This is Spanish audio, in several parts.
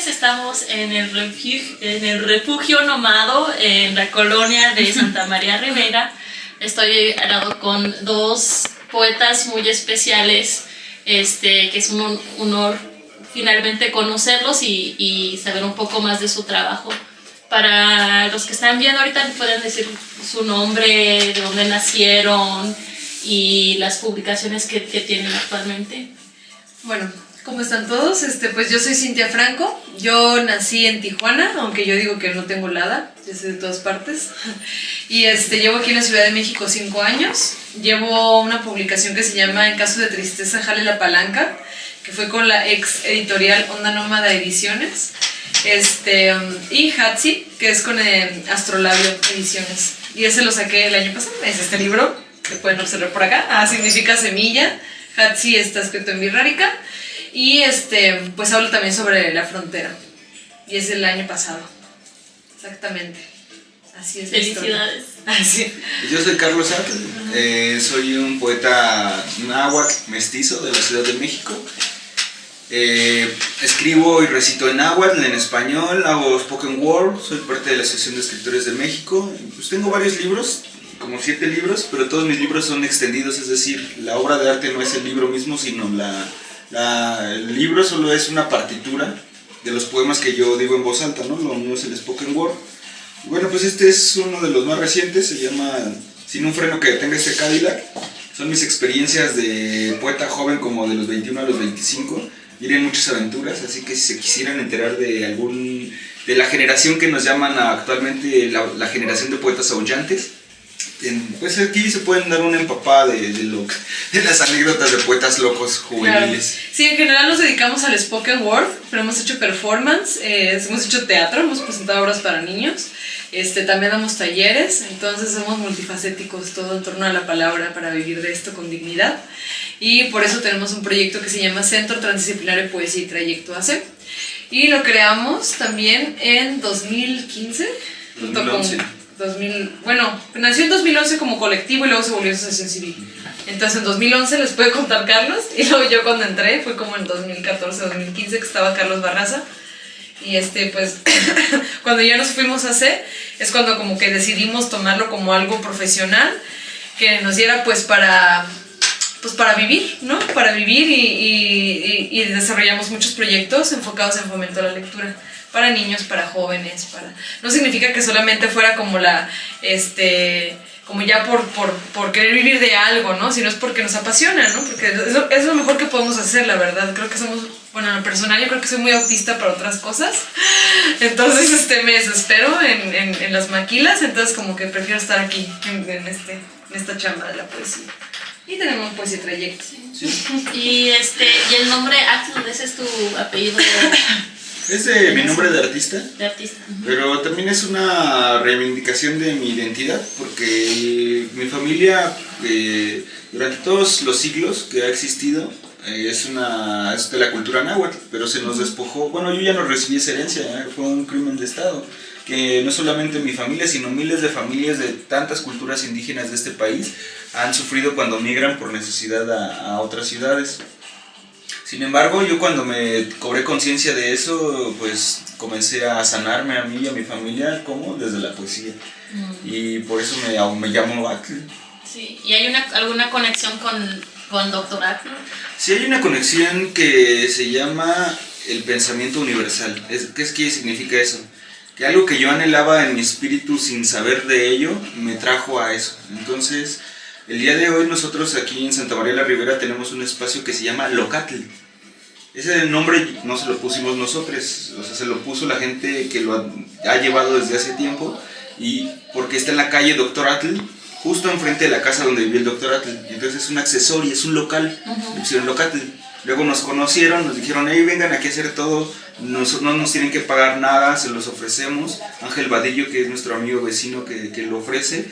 noches, estamos en el refugio Nomado, en la colonia de Santa María Ribera. Estoy al lado con dos poetas muy especiales, que es un honor finalmente conocerlos y saber un poco más de su trabajo. Para los que están viendo ahorita, pueden decir su nombre, de dónde nacieron y las publicaciones que tienen actualmente. Bueno, ¿cómo están todos? Pues yo soy Cintia Franco. Yo nací en Tijuana, aunque yo digo que no tengo lada, yo soy de todas partes. Y llevo aquí en la Ciudad de México 5 años. Llevo una publicación que se llama En caso de tristeza, jale la palanca, que fue con la ex editorial Onda Nómada Ediciones. Y Hatsi, que es con Astrolabio Ediciones. Y ese lo saqué el año pasado. Es este libro, que pueden observar por acá. Significa semilla. Hatsi está escrito en birrárica. Y pues hablo también sobre la frontera. Y es el año pasado. Exactamente. Así es. Felicidades. Así. Yo soy Carlos Atl, soy un poeta náhuatl mestizo de la Ciudad de México. Escribo y recito en náhuatl, en español, hago spoken word, soy parte de la Asociación de Escritores de México. Pues tengo varios libros, como 7 libros, pero todos mis libros son extendidos, es decir, la obra de arte no es el libro mismo, sino el libro solo es una partitura de los poemas que yo digo en voz alta, ¿no? Lo mío es el spoken word. Y bueno, pues este es uno de los más recientes, se llama Sin un freno que detenga este Cadillac. Son mis experiencias de poeta joven, como de los 21 a los 25. Vienen muchas aventuras, así que si se quisieran enterar de la generación que nos llaman actualmente la generación de poetas aullantes, pues aquí se pueden dar una empapada de las anécdotas de poetas locos juveniles. Claro. Sí, en general nos dedicamos al spoken word, pero hemos hecho performance, hemos hecho teatro, hemos presentado obras para niños, también damos talleres, entonces somos multifacéticos, todo en torno a la palabra para vivir de esto con dignidad. Y por eso tenemos un proyecto que se llama Centro Transdisciplinario de Poesía y Trayecto AC. Y lo creamos también en 2015, junto con 2000, bueno, nació en 2011 como colectivo y luego se volvió asociación civil. Entonces en 2011 les puede contar Carlos, y luego yo cuando entré fue como en 2014-2015 que estaba Carlos Barraza. Y pues cuando ya nos fuimos a hacer, es cuando como que decidimos tomarlo como algo profesional que nos diera pues para vivir, ¿no? Para vivir y desarrollamos muchos proyectos enfocados en fomento a la lectura. Para niños, para jóvenes, no significa que solamente fuera como como ya por querer vivir de algo, ¿no? Sino es porque nos apasiona, ¿no? Porque es lo mejor que podemos hacer, la verdad. Creo que bueno, en lo personal yo creo que soy muy autista para otras cosas. Entonces, me desespero en las maquilas, entonces como que prefiero estar aquí, en esta chamba de la poesía. Y tenemos poesía y trayecto. Sí. Y el nombre Atl, ese es tu apellido. Es de mi nombre de artista. De artista. Pero también es una reivindicación de mi identidad, porque mi familia, durante todos los siglos que ha existido, es de la cultura náhuatl, pero se nos despojó. Bueno, yo ya no recibí esa herencia, fue un crimen de Estado, que no solamente mi familia, sino miles de familias de tantas culturas indígenas de este país han sufrido cuando migran por necesidad a otras ciudades. Sin embargo, yo cuando me cobré conciencia de eso, pues comencé a sanarme a mí y a mi familia, ¿cómo? Desde la poesía. Y por eso me llamo Atl. Sí. ¿Y hay alguna conexión con Dr. Atl? Sí, hay una conexión que se llama el pensamiento universal. ¿Qué significa eso? Que algo que yo anhelaba en mi espíritu sin saber de ello, me trajo a eso. Entonces, el día de hoy nosotros aquí en Santa María la Ribera tenemos un espacio que se llama Locatl. Ese nombre no se lo pusimos nosotros, o sea, se lo puso la gente que lo ha llevado desde hace tiempo, y porque está en la calle Dr. Atl, justo enfrente de la casa donde vivía el Dr. Atl. Entonces es un accesorio, es un local, le pusieron Locatl. Luego nos conocieron, nos dijeron, hey, vengan aquí a hacer todo, no nos tienen que pagar nada, se los ofrecemos. Ángel Vadillo, que es nuestro amigo vecino que lo ofrece.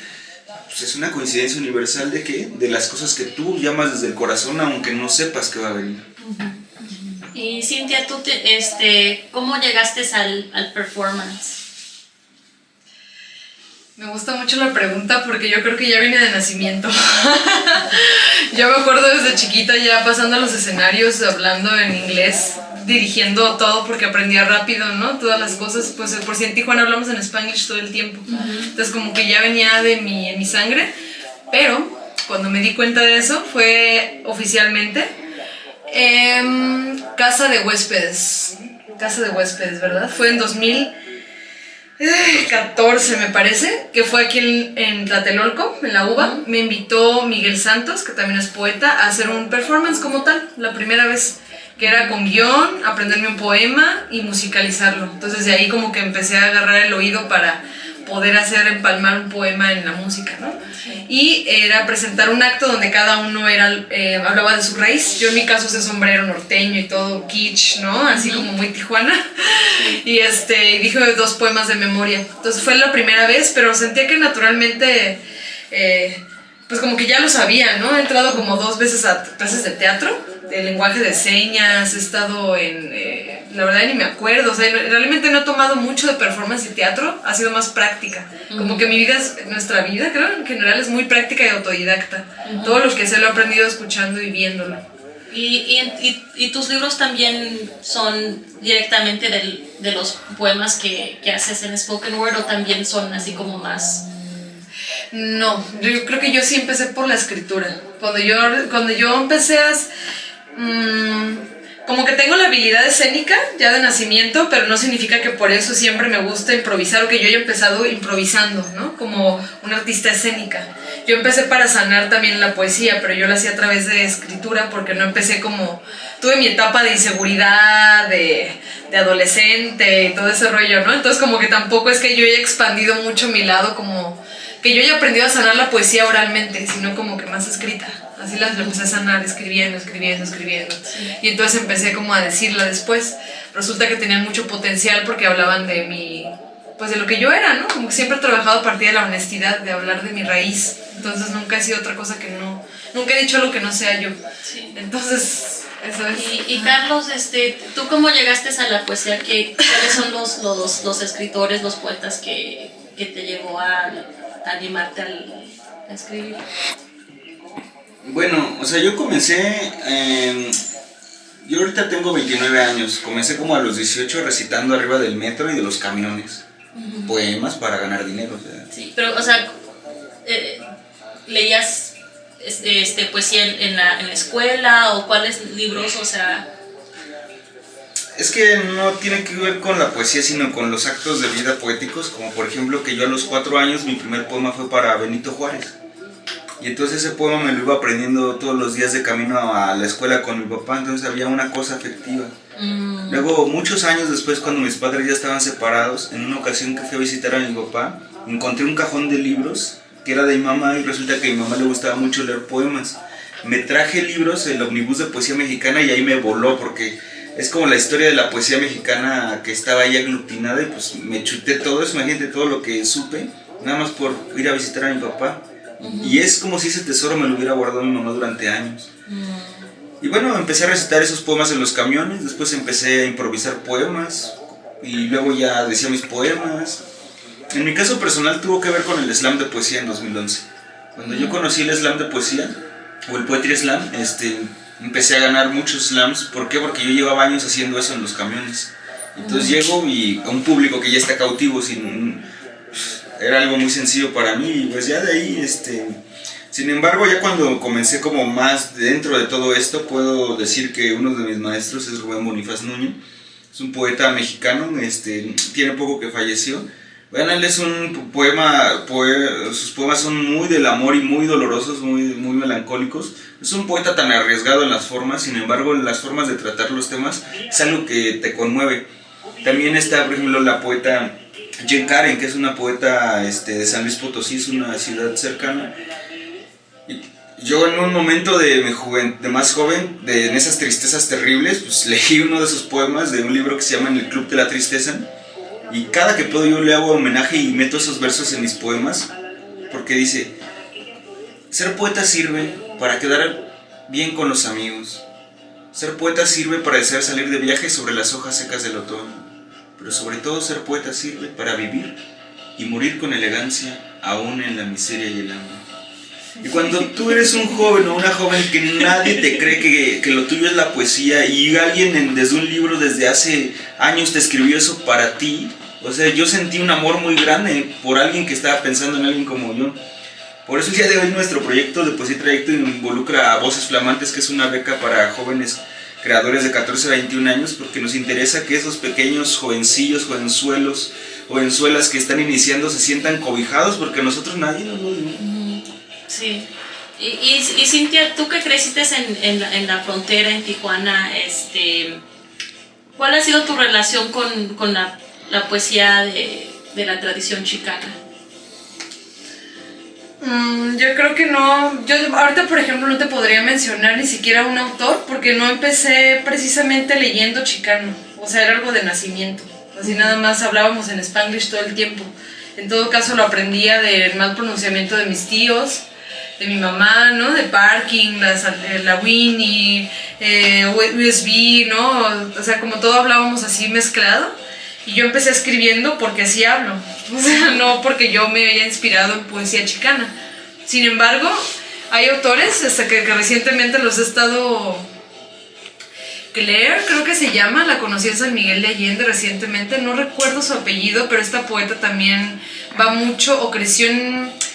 Pues es una coincidencia universal de las cosas que tú llamas desde el corazón, aunque no sepas que va a venir. Y Cintia, tú ¿cómo llegaste al performance? Me gusta mucho la pregunta porque yo creo que ya viene de nacimiento. Yo me acuerdo desde chiquita ya pasando a los escenarios hablando en inglés dirigiendo todo porque aprendía rápido, ¿no? Todas las cosas, pues por si en Tijuana hablamos en Spanglish todo el tiempo. Entonces como que ya venía de en mi sangre, pero cuando me di cuenta de eso fue oficialmente Casa de Huéspedes, ¿verdad? Fue en 2014 me parece, que fue aquí en Tlatelolco, en la UBA. Me invitó Miguel Santos, que también es poeta, a hacer un performance como tal, la primera vez, que era con guión, aprenderme un poema y musicalizarlo. Entonces de ahí como que empecé a agarrar el oído para poder empalmar un poema en la música, ¿no? Sí. Y era presentar un acto donde cada uno hablaba de su raíz. Yo en mi caso usé sombrero norteño y todo kitsch, ¿no? Así como muy Tijuana. Y dije 2 poemas de memoria. Entonces fue la primera vez, pero sentía que naturalmente, pues como que ya lo sabía, ¿no? He entrado como 2 veces a clases de teatro, de lenguaje de señas, he estado la verdad ni me acuerdo, o sea, realmente no he tomado mucho de performance y teatro, ha sido más práctica. Como que nuestra vida, creo, en general es muy práctica y autodidacta. Todo lo que sé lo he aprendido escuchando y viéndolo. ¿Y tus libros también son directamente de los poemas que haces en Spoken Word o también son así como más...? No, yo creo que yo sí empecé por la escritura. Cuando yo empecé como que tengo la habilidad escénica ya de nacimiento, pero no significa que por eso siempre me gusta improvisar o que yo haya empezado improvisando, ¿no? Como una artista escénica. Yo empecé para sanar también la poesía, pero yo la hacía a través de escritura porque no empecé como... Tuve mi etapa de inseguridad, de adolescente y todo ese rollo, ¿no? Entonces como que tampoco es que yo haya expandido mucho mi lado como... Que yo haya aprendido a sanar la poesía oralmente, sino como que más escrita. Así la empecé a sanar, escribiendo. Sí. Y entonces empecé como a decirla después. Resulta que tenían mucho potencial porque hablaban de pues de lo que yo era, ¿no? Como que siempre he trabajado a partir de la honestidad, de hablar de mi raíz. Entonces nunca he sido otra cosa que no... Nunca he dicho algo que no sea yo. Sí. Entonces... Eso es. Y Carlos, ¿tú cómo llegaste a la poesía? ¿Cuáles son los escritores, los poetas que te llevó a animarte a escribir? Bueno, o sea, yo comencé, yo ahorita tengo 29 años, comencé como a los 18 recitando arriba del metro y de los camiones, poemas para ganar dinero. O sea. Sí, pero, o sea, ¿leías poesía en la escuela o cuáles libros, o sea...? Es que no tiene que ver con la poesía, sino con los actos de vida poéticos, como por ejemplo que yo a los 4 años mi primer poema fue para Benito Juárez. Y entonces ese poema me lo iba aprendiendo todos los días de camino a la escuela con mi papá, entonces había una cosa afectiva. Luego, muchos años después, cuando mis padres ya estaban separados, en una ocasión que fui a visitar a mi papá, encontré un cajón de libros que era de mi mamá y resulta que a mi mamá le gustaba mucho leer poemas. Me traje libros, el Omnibus de Poesía Mexicana, y ahí me voló porque... Es como la historia de la poesía mexicana que estaba ahí aglutinada y pues me chuté todo eso, imagínate todo lo que supe, nada más por ir a visitar a mi papá. Y es como si ese tesoro me lo hubiera guardado mi mamá durante años. Y bueno, empecé a recitar esos poemas en los camiones, después empecé a improvisar poemas y luego ya decía mis poemas. En mi caso personal tuvo que ver con el slam de poesía en 2011. Cuando yo conocí el slam de poesía, o el Poetry Slam, empecé a ganar muchos slams. ¿Por qué? Porque yo llevaba años haciendo eso en los camiones. Entonces llego y a un público que ya está cautivo, era algo muy sencillo para mí. Y pues ya de ahí, sin embargo, ya cuando comencé como más dentro de todo esto, puedo decir que uno de mis maestros es Rubén Bonifaz Nuño. Es un poeta mexicano, tiene poco que falleció. Bueno, él es un sus poemas son muy del amor y muy dolorosos, muy melancólicos. Es un poeta tan arriesgado en las formas, sin embargo, en las formas de tratar los temas es algo que te conmueve. También está, por ejemplo, la poeta Jen Karen, que es una poeta de San Luis Potosí, es una ciudad cercana. Y yo en un momento de más joven, en esas tristezas terribles, pues leí uno de sus poemas de un libro que se llama En el Club de la Tristeza. Y cada que puedo yo le hago homenaje y meto esos versos en mis poemas, porque dice: ser poeta sirve para quedar bien con los amigos. Ser poeta sirve para desear salir de viaje sobre las hojas secas del otoño. Pero sobre todo ser poeta sirve para vivir y morir con elegancia, aún en la miseria y el hambre. Y cuando tú eres un joven o una joven que nadie te cree que lo tuyo es la poesía y alguien desde un libro desde hace años te escribió eso para ti, o sea, yo sentí un amor muy grande por alguien que estaba pensando en alguien como yo. Por eso el día de hoy nuestro proyecto de Poesía y Trayecto involucra a Voces Flamantes, que es una beca para jóvenes creadores de 14 a 21 años, porque nos interesa que esos pequeños jovencillos, jovenzuelas que están iniciando se sientan cobijados, porque nosotros nadie nos lo dio. Sí. Y Cintia, tú que creciste en la frontera, en Tijuana, ¿cuál ha sido tu relación con la poesía de la tradición chicana? Yo creo que no. Yo ahorita, por ejemplo, no te podría mencionar ni siquiera un autor, porque no empecé precisamente leyendo chicano. O sea, era algo de nacimiento. Así nada más hablábamos en Spanglish todo el tiempo. En todo caso, lo aprendía del mal pronunciamiento de mis tíos, de mi mamá, ¿no? De Parking, la Winnie, USB, ¿no? O sea, como todo hablábamos así mezclado. Y yo empecé escribiendo porque así hablo. O sea, no porque yo me haya inspirado en poesía chicana. Sin embargo, hay autores que recientemente los he estado... Claire, creo que se llama, la conocí en San Miguel de Allende recientemente, no recuerdo su apellido, pero esta poeta también va mucho, o creció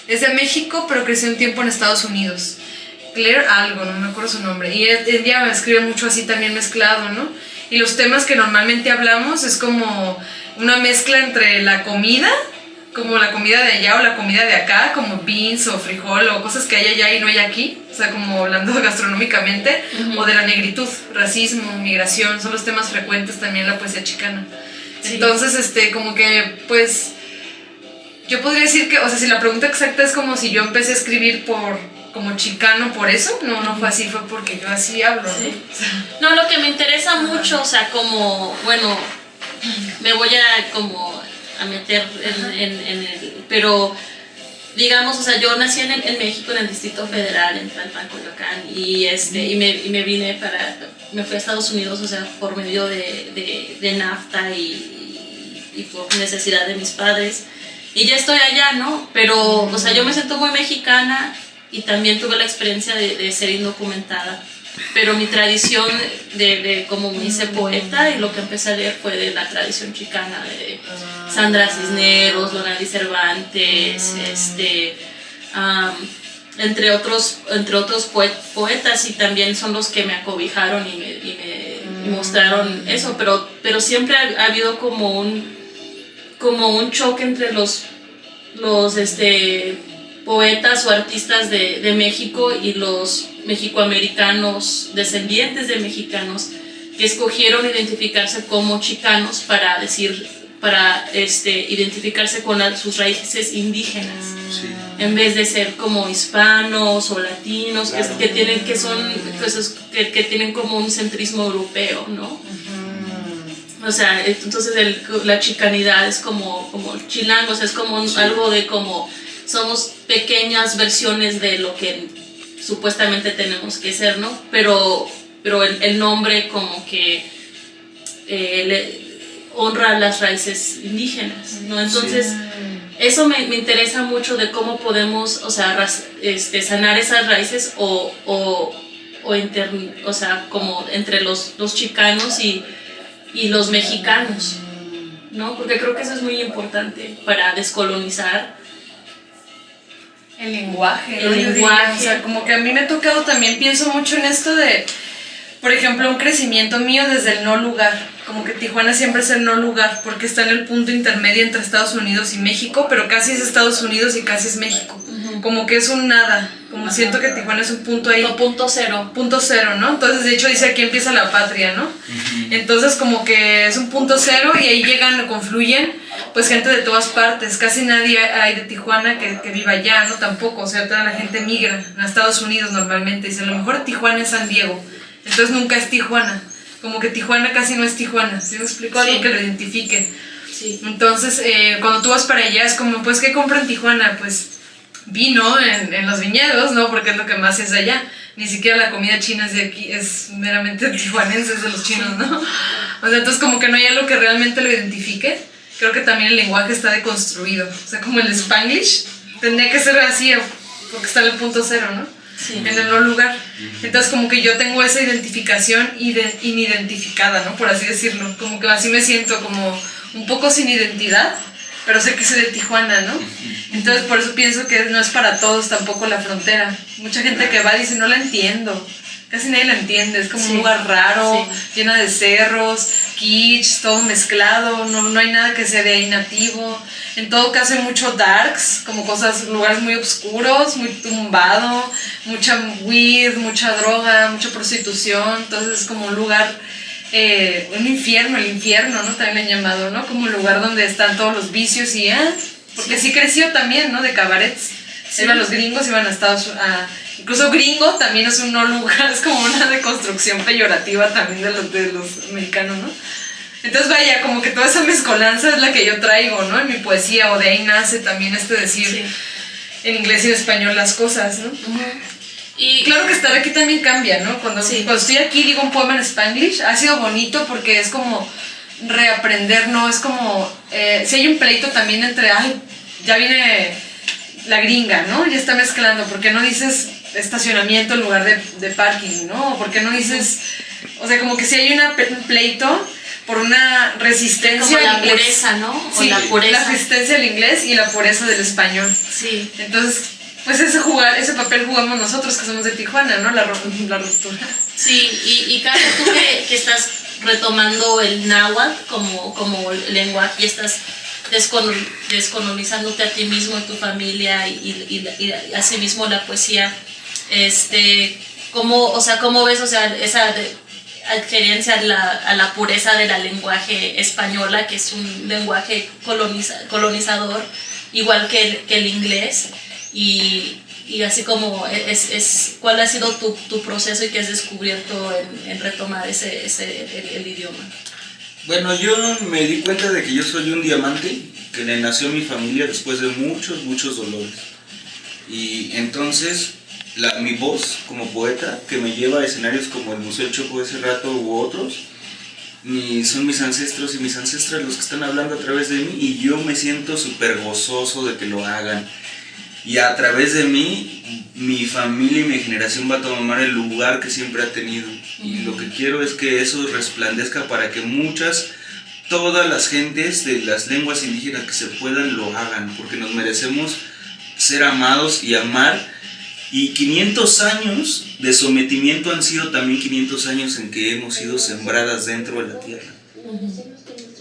es de México, pero creció un tiempo en Estados Unidos. Claire algo, no me acuerdo su nombre, y ella escribe mucho así también mezclado, ¿no? Y los temas que normalmente hablamos es como una mezcla entre la comida, como la comida de allá o la comida de acá, como beans o frijol o cosas que hay allá y no hay aquí, o sea, como hablando gastronómicamente, o de la negritud, racismo, migración, son los temas frecuentes también en la poesía chicana. Sí. Entonces, como que, pues, yo podría decir que, o sea, si la pregunta exacta es como si yo empecé a escribir como chicano por eso, no fue así, fue porque yo así hablo, ¿no? Sí. No, lo que me interesa mucho, o sea, como, bueno, me voy a meter en el... Pero, digamos, o sea, yo nací en México, en el Distrito Federal, en Tlalpan, Coyoacán, y me vine me fui a Estados Unidos, o sea, por medio de NAFTA y por necesidad de mis padres. Y ya estoy allá, ¿no? Pero, o sea, yo me siento muy mexicana y también tuve la experiencia de ser indocumentada. Pero mi tradición de como me hice poeta y lo que empecé a leer fue de la tradición chicana, de Sandra Cisneros, Lonali Cervantes, entre otros poetas, y también son los que me acobijaron y me mostraron eso, pero siempre ha habido como un choque entre los poetas o artistas de México y los mexicoamericanos, descendientes de mexicanos, que escogieron identificarse como chicanos para identificarse con sus raíces indígenas, Sí. en vez de ser como hispanos o latinos, Claro. que tienen como un centrismo europeo, ¿no? O sea, entonces la chicanidad es como chilango, o sea, es como Sí. algo de como somos pequeñas versiones de lo que supuestamente tenemos que ser, ¿no? Pero el nombre como que honra las raíces indígenas, ¿no? Entonces, Sí. eso me interesa mucho de cómo podemos, o sea, sanar esas raíces o sea, como entre los chicanos y los mexicanos, ¿no? Porque creo que eso es muy importante para descolonizar. El lenguaje, El ¿no? Yo lenguaje. diría, o sea, como que a mí me ha tocado también, pienso mucho en esto de, por ejemplo, un crecimiento mío desde el no lugar. Como que Tijuana siempre es el no lugar, porque está en el punto intermedio entre Estados Unidos y México, pero casi es Estados Unidos y casi es México. Como que es un nada, como siento que Tijuana es un punto ahí. O punto cero. Punto cero, ¿no? Entonces, de hecho, dice aquí empieza la patria, ¿no? Entonces, como que es un punto cero y ahí llegan, confluyen, pues gente de todas partes. Casi nadie hay de Tijuana que viva allá, ¿no? Tampoco, o sea, toda la gente migra a Estados Unidos normalmente. Dice, a lo mejor Tijuana es San Diego, entonces nunca es Tijuana. Como que Tijuana casi no es Tijuana, ¿sí me explico? Algo Sí. que lo identifique. Sí. Entonces, cuando tú vas para allá, es como, pues, ¿qué compran en Tijuana? Pues vino en los viñedos, ¿no? Porque es lo que más es allá. Ni siquiera la comida china es de aquí, es meramente tijuanense, es de los chinos, ¿no? O sea, entonces como que no hay algo que realmente lo identifique. Creo que también el lenguaje está deconstruido. O sea, como el Spanglish tendría que ser así, porque está en el punto cero, ¿no? Sí. En el no lugar. Entonces como que yo tengo esa identificación inidentificada, ¿no? Por así decirlo. Como que así me siento como un poco sin identidad, pero sé que soy de Tijuana, ¿no? Entonces por eso pienso que no es para todos tampoco la frontera. Mucha gente que va dice, no la entiendo. Casi nadie la entiende, es como un lugar raro, lleno de cerros, kitsch, todo mezclado, no hay nada que sea de ahí nativo. En todo caso hay mucho darks, como cosas, lugares muy oscuros, muy tumbado, mucha weed, mucha droga, mucha prostitución, entonces es como un lugar, un infierno, el infierno, ¿no? También le han llamado, ¿no? Como un lugar donde están todos los vicios y porque sí creció también, ¿no? De cabarets. Iban los gringos, iban a Estados Unidos, incluso gringo también es un no lugar, es como una deconstrucción peyorativa también de los americanos, ¿no? Entonces vaya, como que toda esa mezcolanza es la que yo traigo, ¿no? En mi poesía, o de ahí nace también decir en inglés y en español las cosas, ¿no? Y claro que estar aquí también cambia, ¿no? Cuando estoy aquí digo un poema en Spanglish, ha sido bonito porque es como reaprender, ¿no? Es como, si hay un pleito también entre, ya viene la gringa, ¿no? Ya está mezclando, ¿por qué no dices estacionamiento en lugar de parking, ¿no? ¿Por qué no dices, o sea, como que si hay un pleito por una resistencia como la al inglés. Pureza, ¿no? Sí, la pureza. La resistencia al inglés y la pureza del español. Sí. Entonces, pues ese papel jugamos nosotros que somos de Tijuana, ¿no? La ruptura. Sí, y Carlos, tú que estás retomando el náhuatl como lenguaje y estás descolonizándote a ti mismo, a tu familia y asimismo la poesía, ¿cómo ves, esa adherencia a la pureza de la lenguaje española, que es un lenguaje colonizador, igual que el inglés, y así como ¿cuál ha sido tu proceso y qué has descubierto en retomar el idioma? Bueno, yo me di cuenta de que yo soy un diamante que le nació a mi familia después de muchos dolores. Y entonces mi voz como poeta, que me lleva a escenarios como el Museo del Chopo de ese rato u otros, son mis ancestros y mis ancestras los que están hablando a través de mí, y yo me siento súper gozoso de que lo hagan. Y a través de mí, mi familia y mi generación va a tomar el lugar que siempre ha tenido. Y lo que quiero es que eso resplandezca para que todas las gentes de las lenguas indígenas que se puedan lo hagan, porque nos merecemos ser amados y amar. Y 500 años de sometimiento han sido también 500 años en que hemos sido sembradas dentro de la tierra.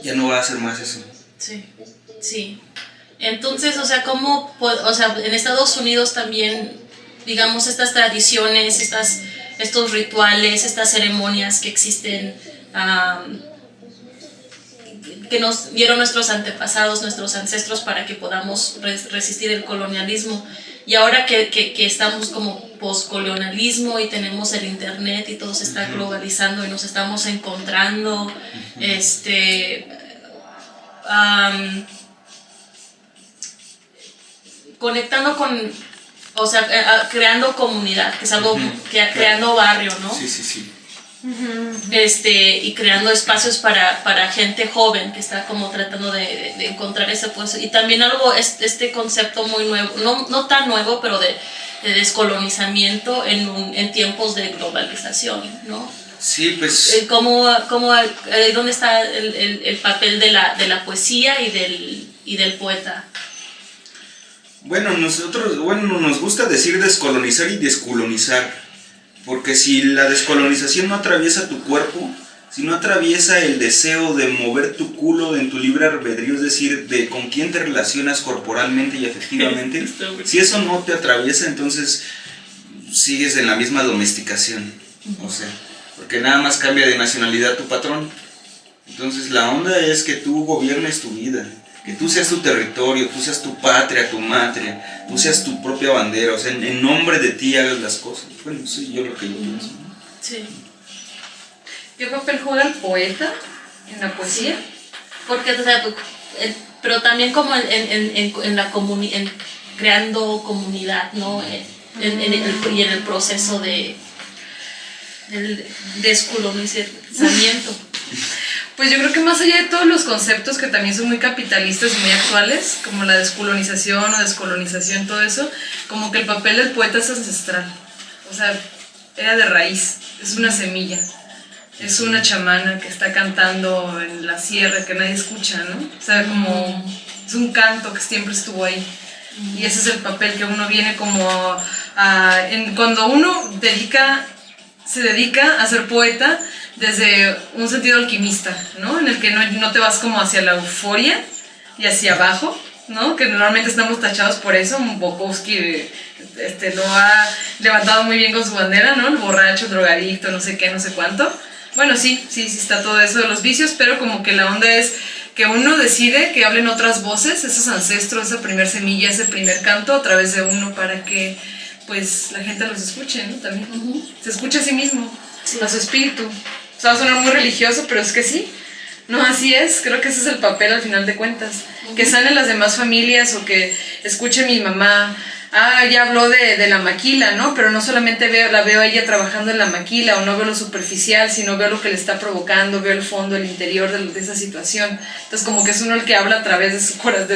Ya no va a ser más eso. Sí, sí. Entonces, en Estados Unidos también, digamos, estas tradiciones, estos rituales, estas ceremonias que existen, que nos dieron nuestros antepasados, nuestros ancestros, para que podamos resistir el colonialismo. Y ahora que estamos como poscolonialismo y tenemos el internet y todo se está globalizando y nos estamos encontrando, conectando creando comunidad, que es algo, creando barrio, ¿no? Sí. Y creando espacios para gente joven que está como tratando de encontrar ese puesto. Y también este concepto muy nuevo, no tan nuevo, pero de descolonizamiento en tiempos de globalización, ¿no? Sí, pues... ¿Dónde está el papel de la poesía y del poeta? Bueno, nos gusta decir descolonizar y descolonizar, porque si la descolonización no atraviesa tu cuerpo, si no atraviesa el deseo de mover tu culo en tu libre albedrío, es decir, de con quién te relacionas corporalmente y afectivamente, si eso no te atraviesa, entonces sigues en la misma domesticación, o sea, porque nada más cambia de nacionalidad tu patrón. Entonces la onda es que tú gobiernes tu vida, que tú seas tu territorio, tú seas tu patria, tu matria, tú seas tu propia bandera, o sea, en nombre de ti hagas las cosas. Bueno, sí, yo lo que yo pienso. Sí. ¿Qué papel juega el poeta en la poesía? Porque, pero también como en la comunidad, creando comunidad, ¿no? Y en el proceso del descolonizamiento. Pues yo creo que más allá de todos los conceptos que también son muy capitalistas y muy actuales, como la descolonización o descolonización, todo eso, como que el papel del poeta es ancestral. O sea, era de raíz, es una semilla. Es una chamana que está cantando en la sierra que nadie escucha, ¿no? O sea, como es un canto que siempre estuvo ahí. Y ese es el papel que uno viene como cuando uno se dedica a ser poeta desde un sentido alquimista, ¿no? En el que no te vas como hacia la euforia y hacia abajo, ¿no? Que normalmente estamos tachados por eso. Bukowski lo ha levantado muy bien con su bandera, ¿no? El borracho, el drogadicto, no sé qué, no sé cuánto. Bueno, sí está todo eso de los vicios, pero como que la onda es que uno decide que hablen otras voces, esos ancestros, esa primer semilla, ese primer canto a través de uno para que pues la gente los escuche, ¿no? También se escucha a sí mismo, a su espíritu. O sea, va a sonar muy religioso, pero es que sí. No, así es, creo que ese es el papel al final de cuentas. Que sanen las demás familias o que escuche mi mamá. Ya habló de la maquila, ¿no? Pero no solamente la veo a ella trabajando en la maquila o no veo lo superficial, sino veo lo que le está provocando, veo el fondo, el interior de esa situación. Entonces como que es uno el que habla a través de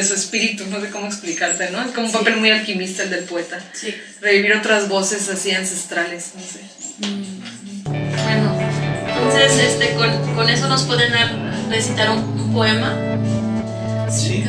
su espíritu, no sé cómo explicarte, ¿no? Es como un papel muy alquimista el del poeta. Sí. Revivir otras voces así ancestrales, no sé. Bueno, entonces con eso nos pueden recitar un poema. Sí.